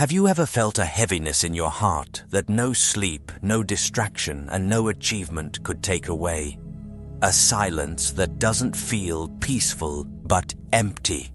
Have you ever felt a heaviness in your heart that no sleep, no distraction, and no achievement could take away? A silence that doesn't feel peaceful but empty.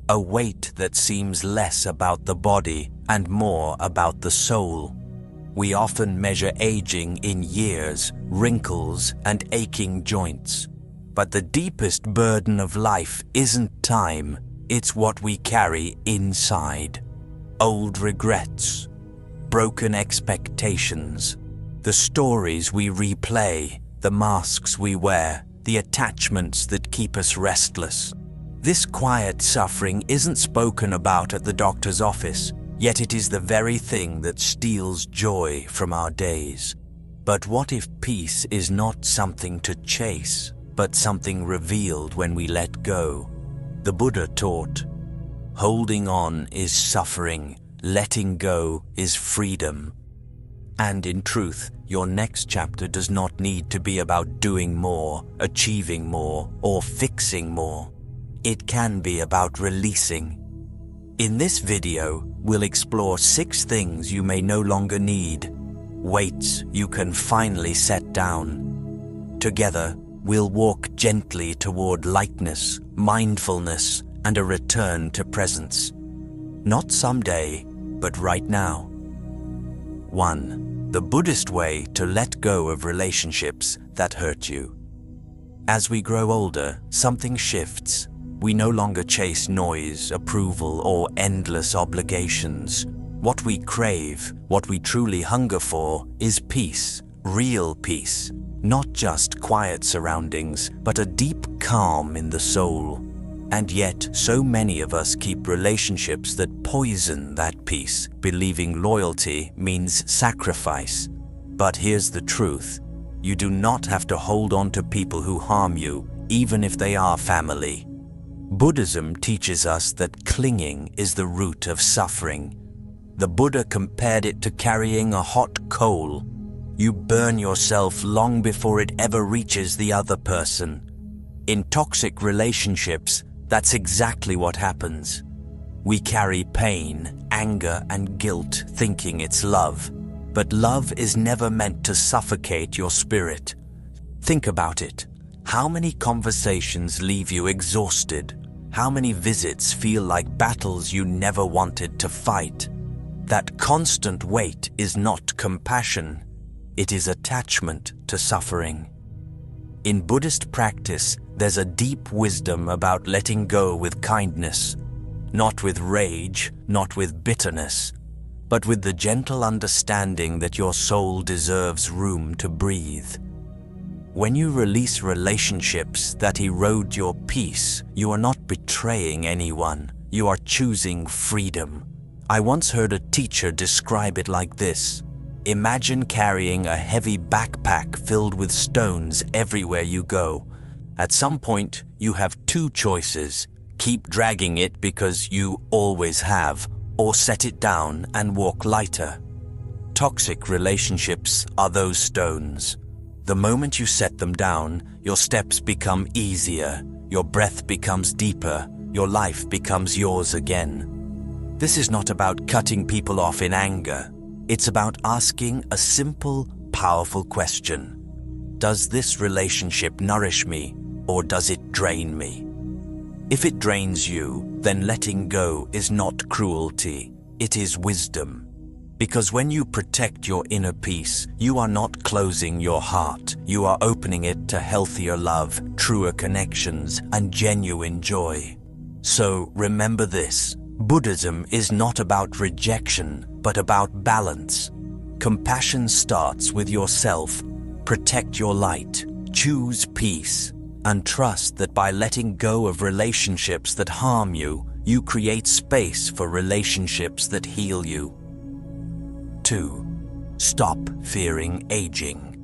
A weight that seems less about the body and more about the soul. We often measure aging in years, wrinkles, and aching joints. But the deepest burden of life isn't time, it's what we carry inside. Old regrets, broken expectations, the stories we replay, the masks we wear, the attachments that keep us restless. This quiet suffering isn't spoken about at the doctor's office, yet it is the very thing that steals joy from our days. But what if peace is not something to chase, but something revealed when we let go? The Buddha taught, holding on is suffering, letting go is freedom. And in truth, your next chapter does not need to be about doing more, achieving more, or fixing more. It can be about releasing. In this video, we'll explore 6 things you may no longer need, weights you can finally set down. Together, we'll walk gently toward lightness, mindfulness, and a return to presence. Not someday, but right now. 1. The Buddhist way to let go of relationships that hurt you. As we grow older, something shifts. We no longer chase noise, approval, or endless obligations. What we crave, what we truly hunger for, is peace, real peace. Not just quiet surroundings, but a deep calm in the soul. And yet, so many of us keep relationships that poison that peace, believing loyalty means sacrifice. But here's the truth. You do not have to hold on to people who harm you, even if they are family. Buddhism teaches us that clinging is the root of suffering. The Buddha compared it to carrying a hot coal. You burn yourself long before it ever reaches the other person. In toxic relationships, that's exactly what happens. We carry pain, anger, and guilt thinking it's love. But love is never meant to suffocate your spirit. Think about it. How many conversations leave you exhausted? How many visits feel like battles you never wanted to fight? That constant weight is not compassion. It is attachment to suffering. In Buddhist practice, there's a deep wisdom about letting go with kindness, not with rage, not with bitterness, but with the gentle understanding that your soul deserves room to breathe. When you release relationships that erode your peace, you are not betraying anyone, you are choosing freedom. I once heard a teacher describe it like this. Imagine carrying a heavy backpack filled with stones everywhere you go. At some point, you have 2 choices. Keep dragging it because you always have, or set it down and walk lighter. Toxic relationships are those stones. The moment you set them down, your steps become easier, your breath becomes deeper, your life becomes yours again. This is not about cutting people off in anger. It's about asking a simple, powerful question. Does this relationship nourish me, or does it drain me? If it drains you, then letting go is not cruelty, it is wisdom. Because when you protect your inner peace, you are not closing your heart, you are opening it to healthier love, truer connections, and genuine joy. So remember this, Buddhism is not about rejection, but about balance. Compassion starts with yourself. Protect your light, choose peace, and trust that by letting go of relationships that harm you, you create space for relationships that heal you. 2. Stop fearing aging.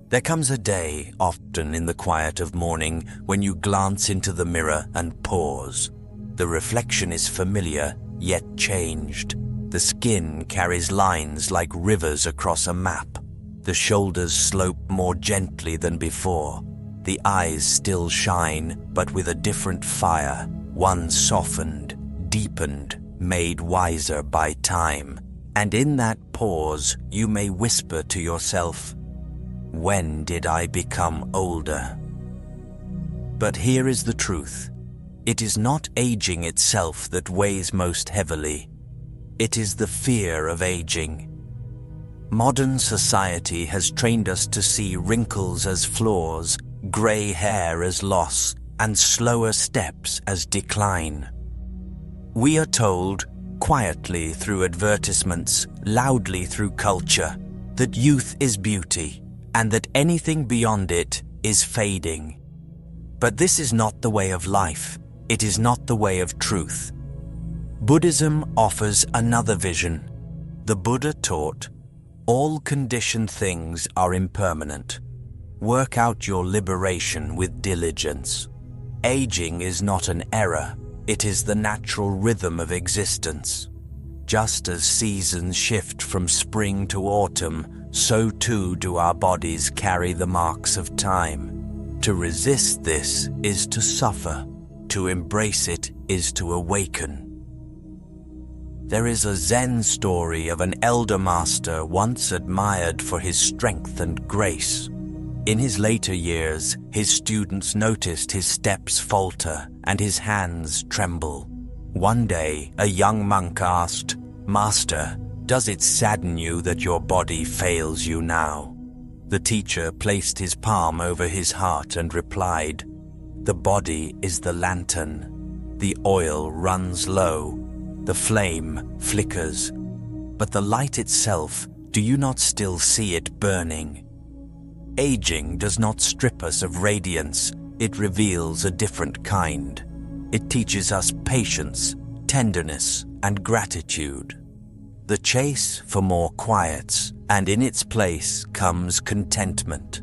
There comes a day, often in the quiet of morning, when you glance into the mirror and pause. The reflection is familiar, yet changed. The skin carries lines like rivers across a map. The shoulders slope more gently than before. The eyes still shine, but with a different fire, one softened, deepened, made wiser by time, and in that pause you may whisper to yourself, "When did I become older?" But here is the truth. It is not aging itself that weighs most heavily. It is the fear of aging. Modern society has trained us to see wrinkles as flaws, gray hair as loss, and slower steps as decline. We are told, quietly through advertisements, loudly through culture, that youth is beauty, and that anything beyond it is fading. But this is not the way of life. It is not the way of truth. Buddhism offers another vision. The Buddha taught, "All conditioned things are impermanent. Work out your liberation with diligence." Aging is not an error. It is the natural rhythm of existence. Just as seasons shift from spring to autumn, so too do our bodies carry the marks of time. To resist this is to suffer. To embrace it is to awaken. There is a Zen story of an elder master once admired for his strength and grace. In his later years, his students noticed his steps falter and his hands tremble. One day, a young monk asked, "Master, does it sadden you that your body fails you now?" The teacher placed his palm over his heart and replied, "The body is the lantern. The oil runs low. The flame flickers. But the light itself, do you not still see it burning?" Aging does not strip us of radiance. It reveals a different kind. It teaches us patience, tenderness, and gratitude. The chase for more quiets, and in its place comes contentment.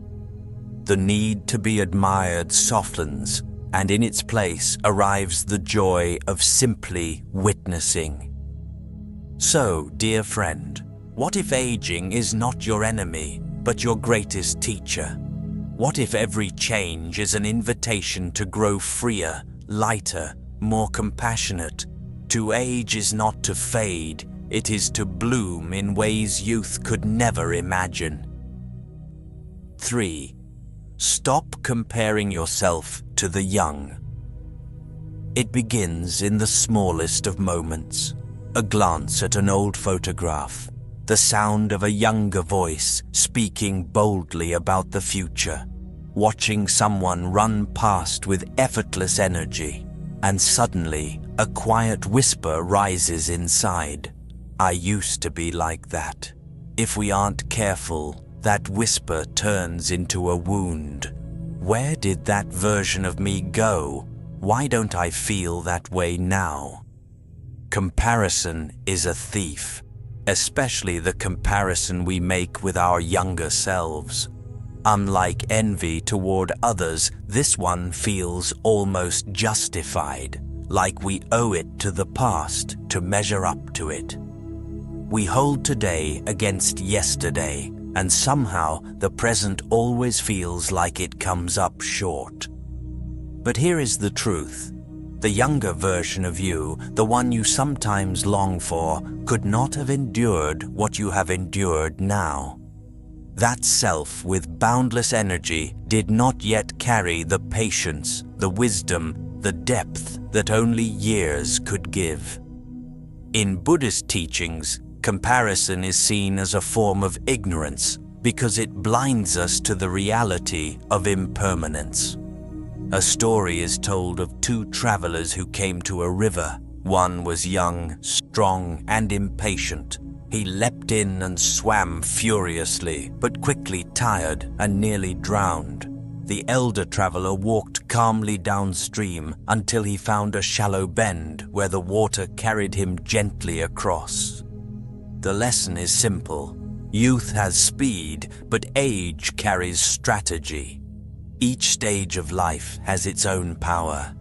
The need to be admired softens, and in its place arrives the joy of simply witnessing. So, dear friend, what if aging is not your enemy, but your greatest teacher? What if every change is an invitation to grow freer, lighter, more compassionate? To age is not to fade, it is to bloom in ways youth could never imagine. 3. Stop comparing yourself to the young. It begins in the smallest of moments. A glance at an old photograph, the sound of a younger voice speaking boldly about the future, watching someone run past with effortless energy, and suddenly a quiet whisper rises inside. "I used to be like that." If we aren't careful, that whisper turns into a wound. Where did that version of me go? Why don't I feel that way now? Comparison is a thief, especially the comparison we make with our younger selves. Unlike envy toward others, this one feels almost justified, like we owe it to the past to measure up to it. We hold today against yesterday, and somehow the present always feels like it comes up short. But here is the truth. The younger version of you, the one you sometimes long for, could not have endured what you have endured now. That self with boundless energy did not yet carry the patience, the wisdom, the depth that only years could give. In Buddhist teachings, comparison is seen as a form of ignorance because it blinds us to the reality of impermanence. A story is told of two travelers who came to a river. One was young, strong, and impatient. He leapt in and swam furiously, but quickly tired and nearly drowned. The elder traveler walked calmly downstream until he found a shallow bend where the water carried him gently across. The lesson is simple. Youth has speed, but age carries strategy. Each stage of life has its own power.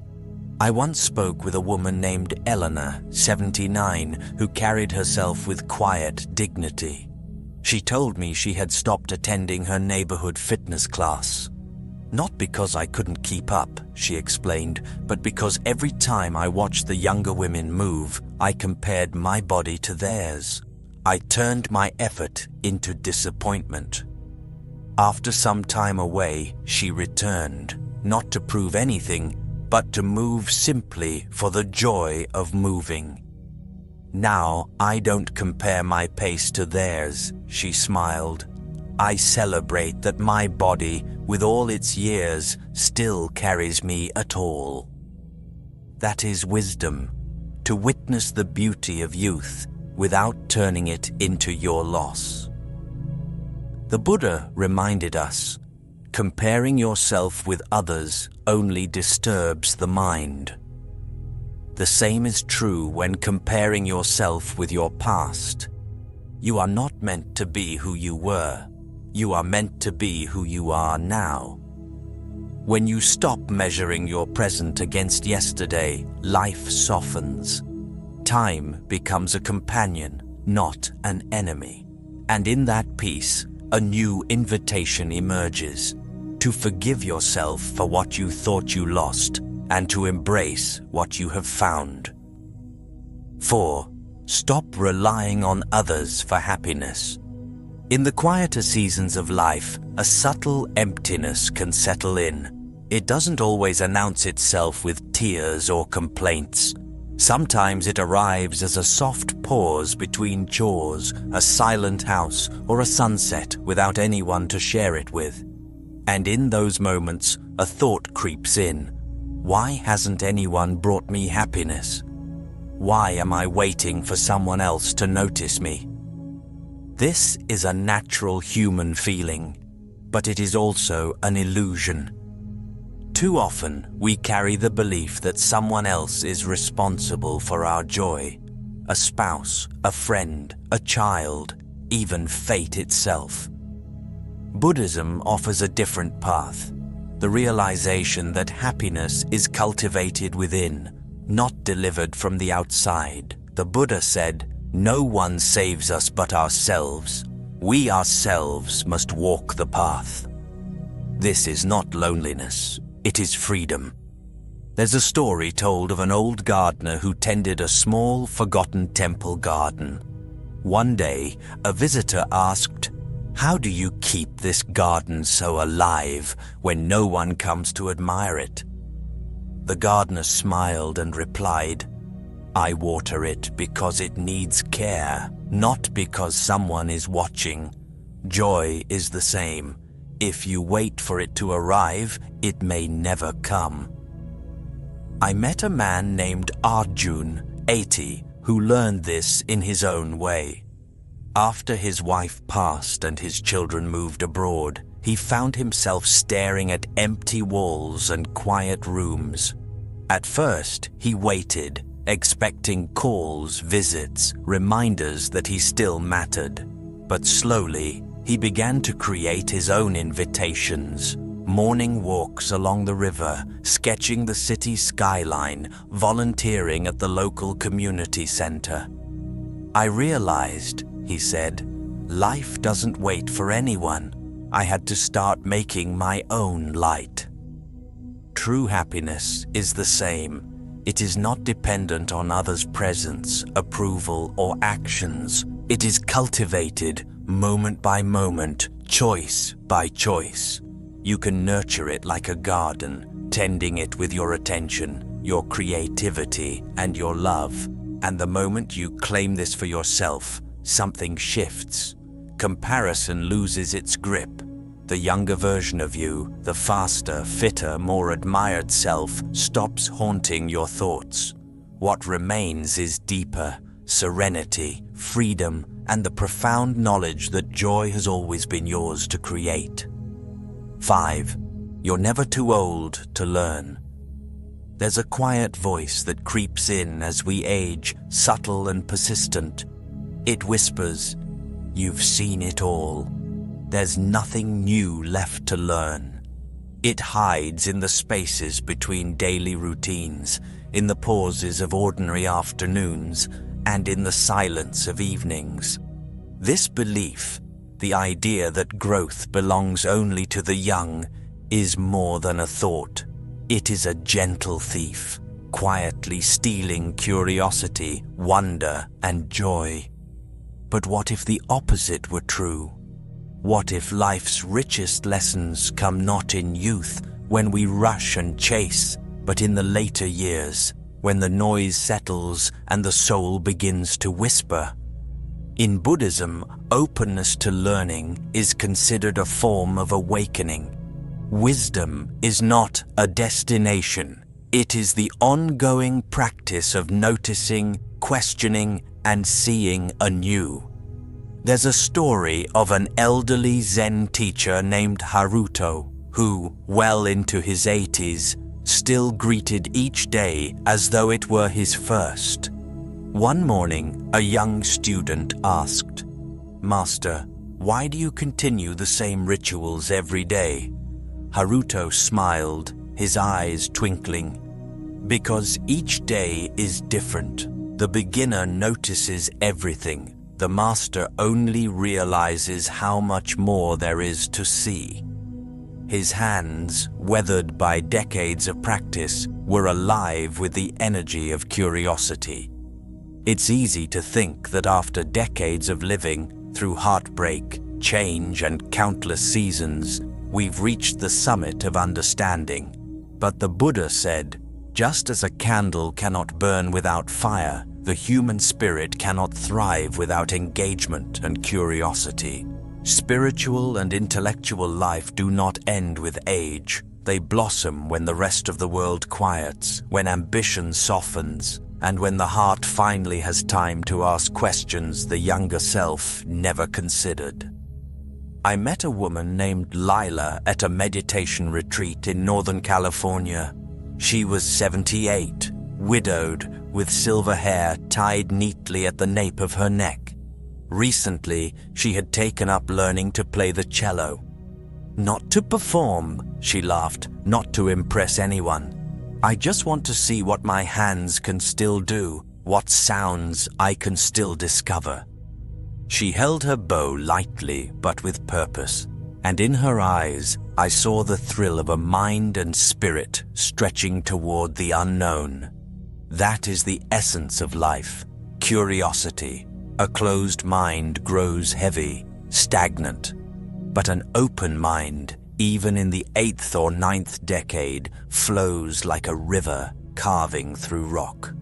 I once spoke with a woman named Eleanor, 79, who carried herself with quiet dignity. She told me she had stopped attending her neighborhood fitness class. Not because I couldn't keep up, she explained, but because every time I watched the younger women move, I compared my body to theirs. I turned my effort into disappointment. After some time away, she returned, not to prove anything, but to move simply for the joy of moving. Now I don't compare my pace to theirs, she smiled. I celebrate that my body, with all its years, still carries me at all. That is wisdom, to witness the beauty of youth without turning it into your loss. The Buddha reminded us, comparing yourself with others only disturbs the mind. The same is true when comparing yourself with your past. You are not meant to be who you were. You are meant to be who you are now. When you stop measuring your present against yesterday, life softens. Time becomes a companion, not an enemy. And in that peace, a new invitation emerges, to forgive yourself for what you thought you lost and to embrace what you have found. 4. Stop relying on others for happiness. In the quieter seasons of life, a subtle emptiness can settle in. It doesn't always announce itself with tears or complaints. Sometimes it arrives as a soft pause between chores, a silent house, or a sunset without anyone to share it with. And in those moments, a thought creeps in. Why hasn't anyone brought me happiness? Why am I waiting for someone else to notice me? This is a natural human feeling, but it is also an illusion. Too often, we carry the belief that someone else is responsible for our joy. A spouse, a friend, a child, even fate itself. Buddhism offers a different path, the realization that happiness is cultivated within, not delivered from the outside. The Buddha said, "No one saves us but ourselves. We ourselves must walk the path." This is not loneliness. It is freedom. There's a story told of an old gardener who tended a small, forgotten temple garden. One day, a visitor asked, "How do you keep this garden so alive when no one comes to admire it?" The gardener smiled and replied, "I water it because it needs care, not because someone is watching. Joy is the same. If you wait for it to arrive, it may never come." I met a man named Arjun, 80, who learned this in his own way. After his wife passed and his children moved abroad, he found himself staring at empty walls and quiet rooms. At first, he waited, expecting calls, visits, reminders that he still mattered. But slowly, he began to create his own invitations. Morning walks along the river, sketching the city skyline, volunteering at the local community center. "I realized," he said, "life doesn't wait for anyone. I had to start making my own light." True happiness is the same. It is not dependent on others' presence, approval, or actions. It is cultivated moment by moment, choice by choice. You can nurture it like a garden, tending it with your attention, your creativity, and your love. And the moment you claim this for yourself, something shifts. Comparison loses its grip. The younger version of you, the faster, fitter, more admired self, stops haunting your thoughts. What remains is deeper serenity, freedom, and the profound knowledge that joy has always been yours to create. 5. You're never too old to learn. There's a quiet voice that creeps in as we age, subtle and persistent. It whispers, "You've seen it all. There's nothing new left to learn." It hides in the spaces between daily routines, in the pauses of ordinary afternoons, and in the silence of evenings. This belief, the idea that growth belongs only to the young, is more than a thought. It is a gentle thief, quietly stealing curiosity, wonder, and joy. But what if the opposite were true? What if life's richest lessons come not in youth, when we rush and chase, but in the later years, when the noise settles and the soul begins to whisper? In Buddhism, openness to learning is considered a form of awakening. Wisdom is not a destination. It is the ongoing practice of noticing, questioning, and seeing anew. There's a story of an elderly Zen teacher named Haruto, who, well into his 80s, still greeted each day as though it were his first. One morning, a young student asked, "Master, why do you continue the same rituals every day?" Haruto smiled, his eyes twinkling. "Because each day is different. The beginner notices everything. The master only realizes how much more there is to see." His hands, weathered by decades of practice, were alive with the energy of curiosity. It's easy to think that after decades of living, through heartbreak, change, and countless seasons, we've reached the summit of understanding. But the Buddha said, just as a candle cannot burn without fire, the human spirit cannot thrive without engagement and curiosity. Spiritual and intellectual life do not end with age. They blossom when the rest of the world quiets, when ambition softens, and when the heart finally has time to ask questions the younger self never considered. I met a woman named Lila at a meditation retreat in Northern California. She was 78, widowed, with silver hair tied neatly at the nape of her neck. Recently, she had taken up learning to play the cello. "Not to perform," she laughed, "not to impress anyone. I just want to see what my hands can still do, what sounds I can still discover." She held her bow lightly but with purpose, and in her eyes I saw the thrill of a mind and spirit stretching toward the unknown. That is the essence of life, curiosity. A closed mind grows heavy, stagnant, but an open mind, even in the 8th or 9th decade, flows like a river carving through rock.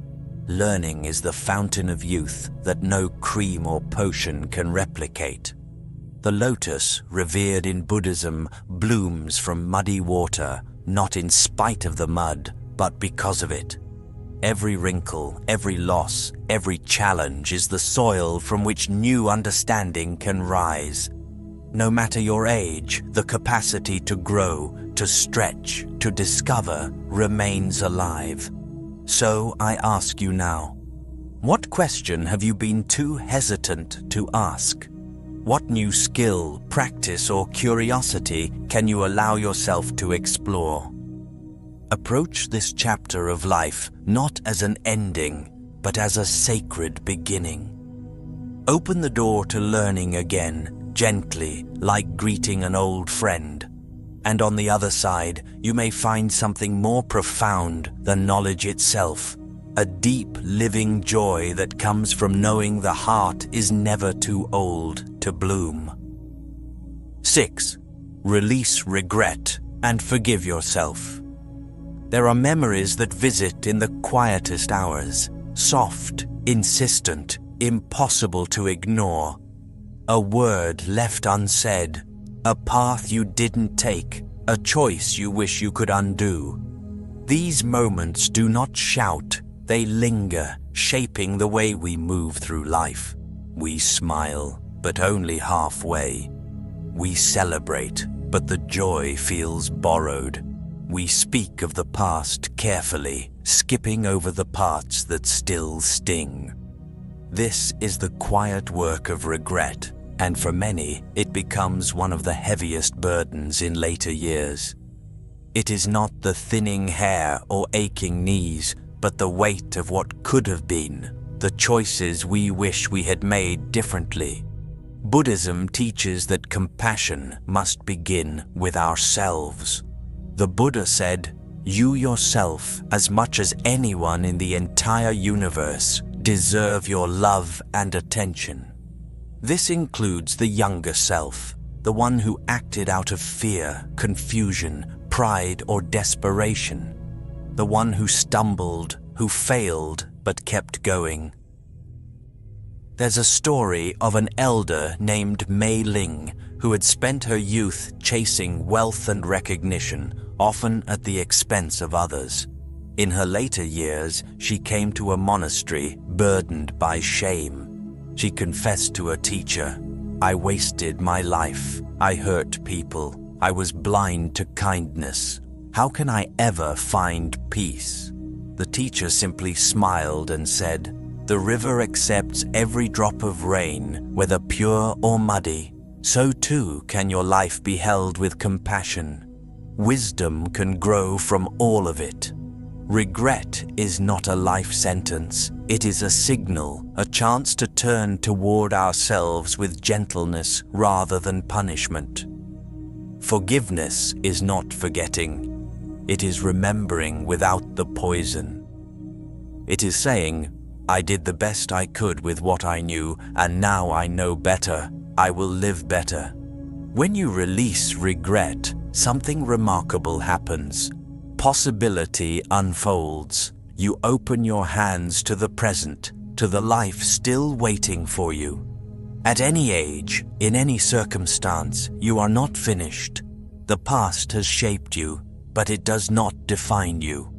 Learning is the fountain of youth that no cream or potion can replicate. The lotus, revered in Buddhism, blooms from muddy water, not in spite of the mud, but because of it. Every wrinkle, every loss, every challenge is the soil from which new understanding can rise. No matter your age, the capacity to grow, to stretch, to discover remains alive. So I ask you now, what question have you been too hesitant to ask? What new skill, practice, or curiosity can you allow yourself to explore? Approach this chapter of life not as an ending, but as a sacred beginning. Open the door to learning again, gently, like greeting an old friend. And on the other side, you may find something more profound than knowledge itself, a deep, living joy that comes from knowing the heart is never too old to bloom. 6. Release regret and forgive yourself. There are memories that visit in the quietest hours, soft, insistent, impossible to ignore. A word left unsaid, a path you didn't take, a choice you wish you could undo. These moments do not shout, they linger, shaping the way we move through life. We smile, but only halfway. We celebrate, but the joy feels borrowed. We speak of the past carefully, skipping over the parts that still sting. This is the quiet work of regret, and for many, it becomes one of the heaviest burdens in later years. It is not the thinning hair or aching knees, but the weight of what could have been, the choices we wish we had made differently. Buddhism teaches that compassion must begin with ourselves. The Buddha said, "You yourself, as much as anyone in the entire universe, deserve your love and attention." This includes the younger self, the one who acted out of fear, confusion, pride, or desperation. The one who stumbled, who failed, but kept going. There's a story of an elder named Mei Ling who had spent her youth chasing wealth and recognition, often at the expense of others. In her later years, she came to a monastery burdened by shame. She confessed to her teacher, "I wasted my life. I hurt people. I was blind to kindness. How can I ever find peace?" The teacher simply smiled and said, "The river accepts every drop of rain, whether pure or muddy. So too can your life be held with compassion. Wisdom can grow from all of it. Regret is not a life sentence. It is a signal, a chance to turn toward ourselves with gentleness rather than punishment. Forgiveness is not forgetting. It is remembering without the poison. It is saying, 'I did the best I could with what I knew, and now I know better. I will live better.' When you release regret, something remarkable happens. Possibility unfolds. You open your hands to the present, to the life still waiting for you. At any age, in any circumstance, you are not finished. The past has shaped you, but it does not define you.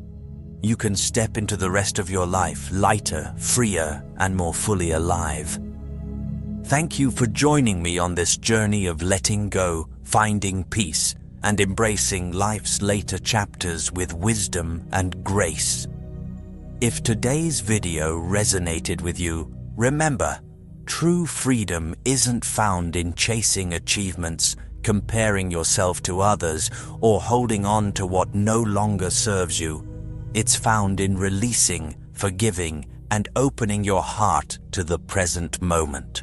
You can step into the rest of your life lighter, freer, and more fully alive. Thank you for joining me on this journey of letting go, finding peace, and embracing life's later chapters with wisdom and grace. If today's video resonated with you, remember, true freedom isn't found in chasing achievements, comparing yourself to others, or holding on to what no longer serves you. It's found in releasing, forgiving, and opening your heart to the present moment.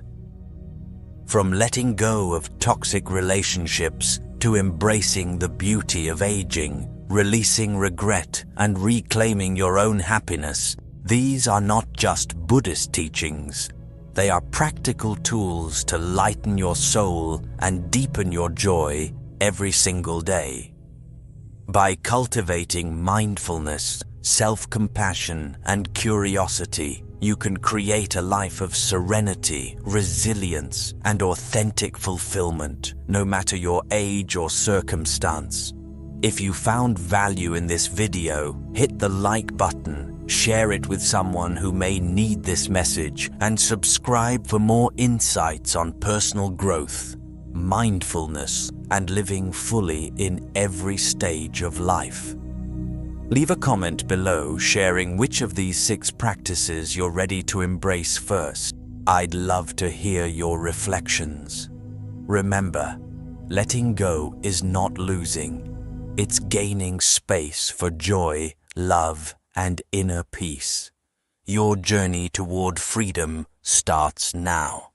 From letting go of toxic relationships to embracing the beauty of aging, releasing regret, and reclaiming your own happiness, these are not just Buddhist teachings. They are practical tools to lighten your soul and deepen your joy every single day. By cultivating mindfulness, self-compassion, and curiosity, you can create a life of serenity, resilience, and authentic fulfillment, no matter your age or circumstance. If you found value in this video, hit the like button, share it with someone who may need this message, and subscribe for more insights on personal growth, mindfulness, and living fully in every stage of life. Leave a comment below sharing which of these 6 practices you're ready to embrace first. I'd love to hear your reflections. Remember, letting go is not losing. It's gaining space for joy, love, and inner peace. Your journey toward freedom starts now.